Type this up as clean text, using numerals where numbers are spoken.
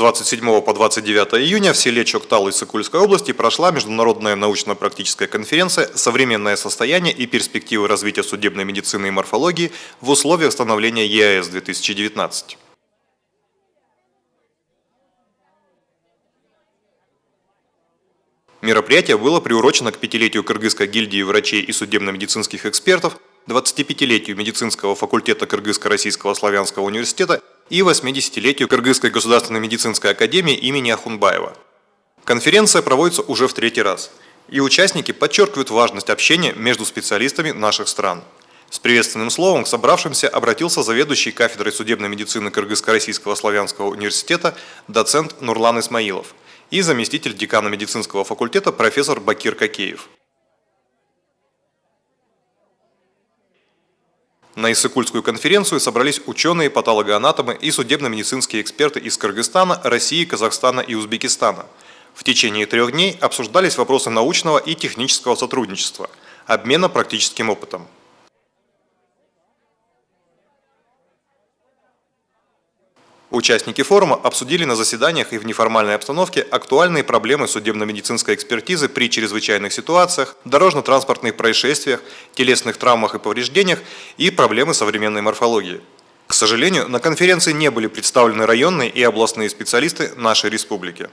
27 по 29 июня в селе Чоктал Иссык-Кульской области прошла международная научно-практическая конференция «Современное состояние и перспективы развития судебной медицины и морфологии в условиях становления ЕАЭС-2019». Мероприятие было приурочено к 5-летию Кыргызской гильдии врачей и судебно-медицинских экспертов, 25-летию медицинского факультета Кыргызско-Российского славянского университета и 80-летию Кыргызской государственной медицинской академии имени Ахунбаева. Конференция проводится уже в 3-й раз, и участники подчеркивают важность общения между специалистами наших стран. С приветственным словом к собравшимся обратился заведующий кафедрой судебной медицины Кыргызско-Российского славянского университета доцент Нурлан Исмаилов и заместитель декана медицинского факультета профессор Бакир Кокеев. На Иссык-Кульскую конференцию собрались ученые, патологоанатомы и судебно-медицинские эксперты из Кыргызстана, России, Казахстана и Узбекистана. В течение 3 дней обсуждались вопросы научного и технического сотрудничества, обмена практическим опытом. Участники форума обсудили на заседаниях и в неформальной обстановке актуальные проблемы судебно-медицинской экспертизы при чрезвычайных ситуациях, дорожно-транспортных происшествиях, телесных травмах и повреждениях и проблемы современной морфологии. К сожалению, на конференции не были представлены районные и областные специалисты нашей республики.